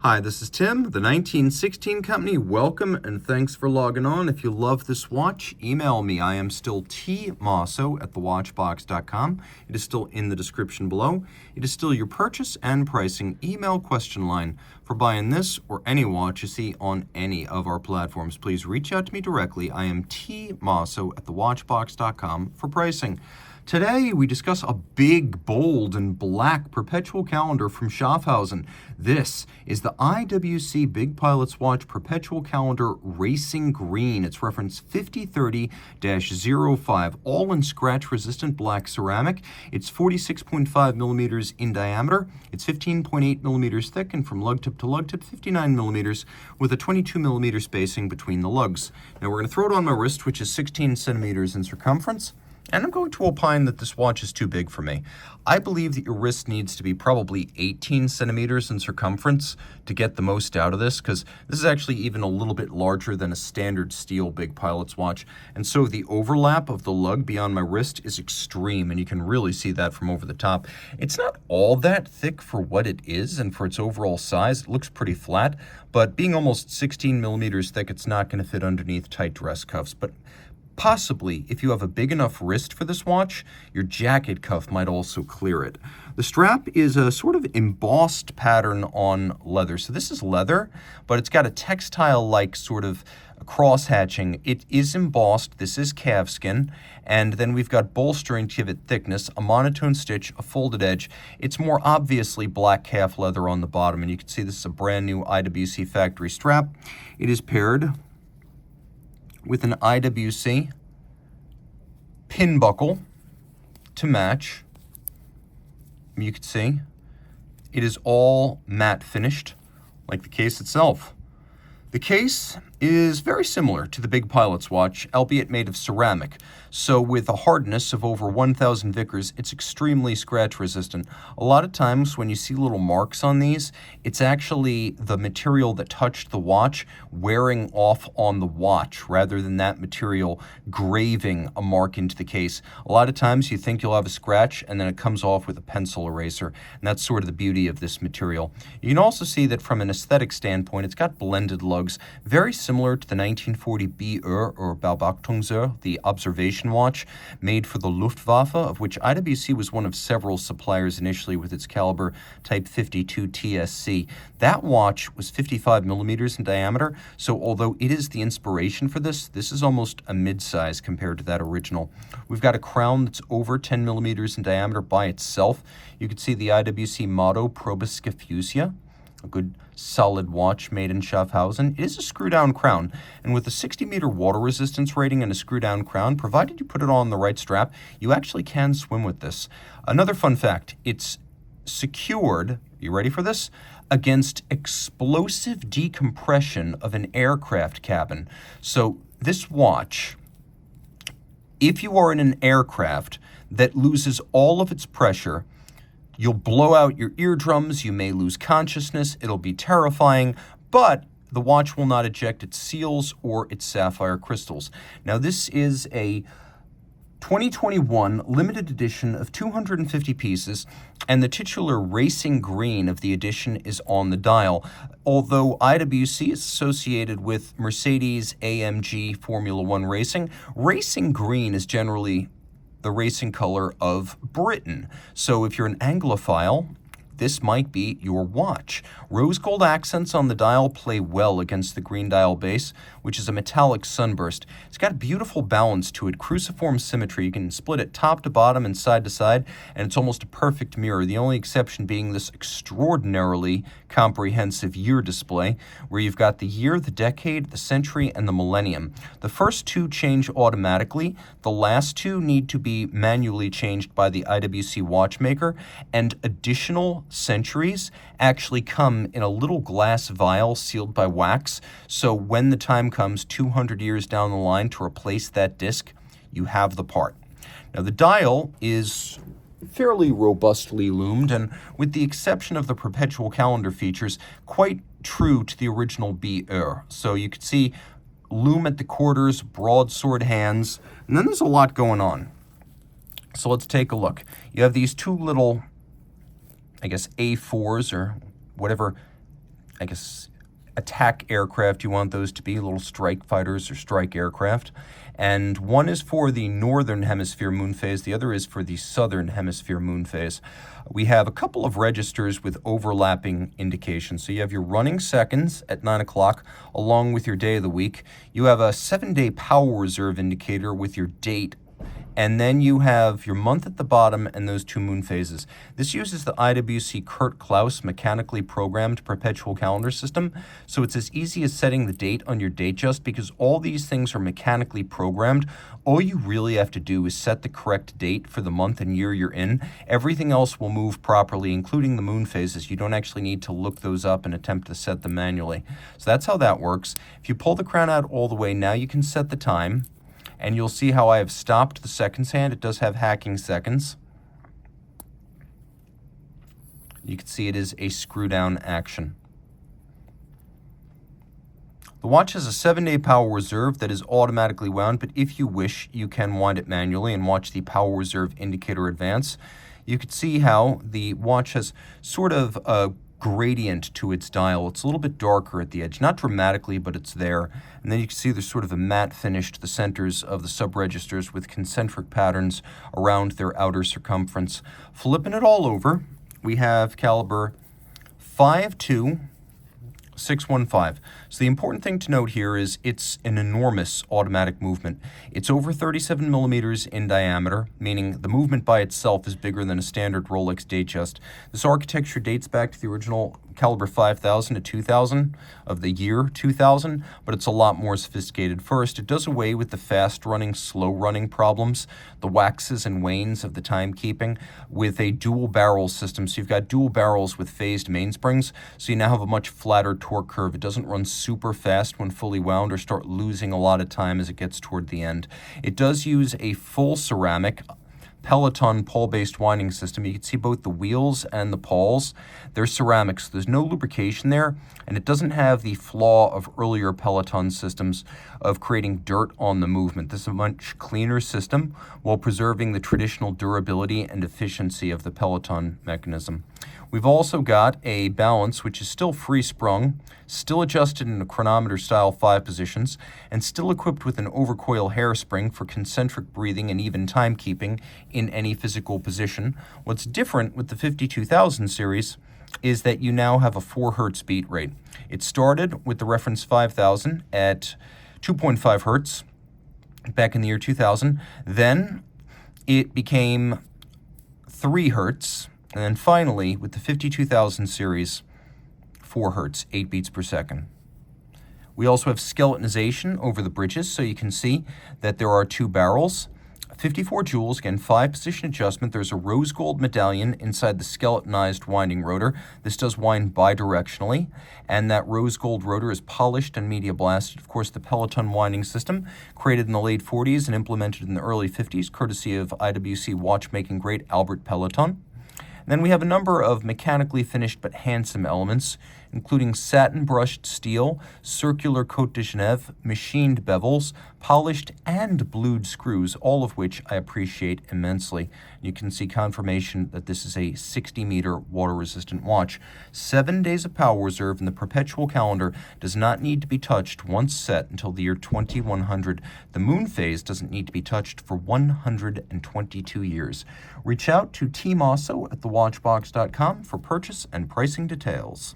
Hi, this is Tim, the 1916 Company. Welcome and thanks for logging on. If you love this watch, email me. I am still tmosso@thewatchbox.com. It is still in the description below. It is still your purchase and pricing email question line for buying this or any watch you see on any of our platforms. Please reach out to me directly. I am tmosso@thewatchbox.com for pricing. Today, we discuss a big, bold, and black Perpetual calendar from Schaffhausen. This is the IWC Big Pilot's Watch Perpetual Calendar Racing Green. It's reference 5030-05, all in scratch-resistant black ceramic. It's 46.5 millimeters in diameter. It's 15.8 millimeters thick, and from lug tip to lug tip, 59 millimeters, with a 22 millimeter spacing between the lugs. Now, we're going to throw it on my wrist, which is 16 centimeters in circumference. And I'm going to opine that this watch is too big for me. I believe that your wrist needs to be probably 18 centimeters in circumference to get the most out of this, because this is actually even a little bit larger than a standard steel Big Pilot's watch. And so the overlap of the lug beyond my wrist is extreme, and you can really see that from over the top. It's not all that thick for what it is, and for its overall size, it looks pretty flat. But being almost 16 millimeters thick, it's not going to fit underneath tight dress cuffs. But possibly, if you have a big enough wrist for this watch, your jacket cuff might also clear it. The strap is a sort of embossed pattern on leather. So this is leather, but it's got a textile-like sort of cross-hatching. It is embossed. This is calfskin. And then we've got bolstering to give it thickness, a monotone stitch, a folded edge. It's more obviously black calf leather on the bottom. And you can see this is a brand new IWC factory strap. It is paired with an IWC pin buckle to match. You can see it is all matte finished, like the case itself. The case is very similar to the Big Pilot's watch, albeit made of ceramic. So with a hardness of over 1,000 Vickers, it's extremely scratch resistant. A lot of times when you see little marks on these, it's actually the material that touched the watch wearing off on the watch rather than that material graving a mark into the case. A lot of times you think you'll have a scratch and then it comes off with a pencil eraser, and that's sort of the beauty of this material. You can also see that from an aesthetic standpoint, it's got blended lugs, very similar to the 1940 BR or Beobachtungsuhr, the observation watch made for the Luftwaffe, of which IWC was one of several suppliers initially with its caliber Type 52 TSC. That watch was 55 millimeters in diameter, so although it is the inspiration for this, this is almost a mid-size compared to that original. We've got a crown that's over 10 millimeters in diameter by itself. You can see the IWC motto, Probus Scafusia, a good solid watch made in Schaffhausen. It is a screw-down crown, and with a 60-meter water resistance rating and a screw-down crown, provided you put it on the right strap, you actually can swim with this. Another fun fact, it's secured, you ready for this, against explosive decompression of an aircraft cabin. So this watch, if you are in an aircraft that loses all of its pressure, you'll blow out your eardrums, you may lose consciousness, it'll be terrifying, but the watch will not eject its seals or its sapphire crystals. Now, this is a 2021 limited edition of 250 pieces, and the titular racing green of the edition is on the dial. Although IWC is associated with Mercedes AMG Formula One racing, racing green is generally the racing color of Britain. So if you're an Anglophile, this might be your watch. Rose gold accents on the dial play well against the green dial base, which is a metallic sunburst. It's got a beautiful balance to it, cruciform symmetry. You can split it top to bottom and side to side, and it's almost a perfect mirror, the only exception being this extraordinarily comprehensive year display, where you've got the year, the decade, the century, and the millennium. The first two change automatically. The last two need to be manually changed by the IWC watchmaker, and additional centuries actually come in a little glass vial sealed by wax. So when the time comes 200 years down the line to replace that disc, you have the part. Now the dial is fairly robustly loomed, and with the exception of the Perpetual calendar features, quite true to the original BR. So you can see loom at the quarters, broadsword hands, and then there's a lot going on. So let's take a look. You have these two little, I guess, A4s or whatever I guess, attack aircraft. You want those to be little strike fighters or strike aircraft. And one is for the northern hemisphere moon phase, the other is for the southern hemisphere moon phase. We have a couple of registers with overlapping indications. So you have your running seconds at 9 o'clock along with your day of the week. You have a 7-day power reserve indicator with your date. And then you have your month at the bottom and those two moon phases. This uses the IWC Kurt Klaus mechanically programmed perpetual calendar system. So it's as easy as setting the date on your date just because all these things are mechanically programmed. All you really have to do is set the correct date for the month and year you're in. Everything else will move properly, including the moon phases. You don't actually need to look those up and attempt to set them manually. So that's how that works. If you pull the crown out all the way, now you can set the time. And you'll see how I have stopped the seconds hand. It does have hacking seconds. You can see it is a screw down action. The watch has a 7-day power reserve that is automatically wound, but if you wish, you can wind it manually and watch the power reserve indicator advance. You can see how the watch has sort of a gradient to its dial. It's a little bit darker at the edge, not dramatically, but it's there. And then you can see there's sort of a matte finish to the centers of the sub-registers with concentric patterns around their outer circumference. Flipping it all over, we have caliber 52615. So the important thing to note here is it's an enormous automatic movement. It's over 37 millimeters in diameter, meaning the movement by itself is bigger than a standard Rolex Datejust. This architecture dates back to the original caliber 5000 to 2000 of the year 2000, but it's a lot more sophisticated. First, it does away with the fast-running, slow-running problems, the waxes and wanes of the timekeeping, with a dual barrel system. So you've got dual barrels with phased mainsprings, so you now have a much flatter torque curve. It doesn't run super fast when fully wound or start losing a lot of time as it gets toward the end. It does use a full ceramic Peloton pawl-based winding system. You can see both the wheels and the pawls. They're ceramic, so there's no lubrication there, and it doesn't have the flaw of earlier Peloton systems of creating dirt on the movement. This is a much cleaner system while preserving the traditional durability and efficiency of the Peloton mechanism. We've also got a balance which is still free-sprung, still adjusted in a chronometer-style 5 positions, and still equipped with an overcoil hairspring for concentric breathing and even timekeeping in any physical position. What's different with the 52000 series is that you now have a 4 hertz beat rate. It started with the reference 5000 at 2.5 hertz back in the year 2000. Then it became 3 hertz. And then finally, with the 52000 series, 4 hertz, 8 beats per second. We also have skeletonization over the bridges, so you can see that there are 2 barrels, 54 joules, again, 5 position adjustment. There's a rose gold medallion inside the skeletonized winding rotor. This does wind bidirectionally, and that rose gold rotor is polished and media blasted. Of course, the Peloton winding system, created in the late 40s and implemented in the early 50s, courtesy of IWC watchmaking great Albert Peloton. Then we have a number of mechanically finished but handsome elements, including satin brushed steel, circular Côte de Genève, machined bevels, polished and blued screws, all of which I appreciate immensely. You can see confirmation that this is a 60-meter water-resistant watch. 7 days of power reserve, and the Perpetual calendar does not need to be touched once set until the year 2100. The moon phase doesn't need to be touched for 122 years. Reach out to Team Mosso at thewatchbox.com for purchase and pricing details.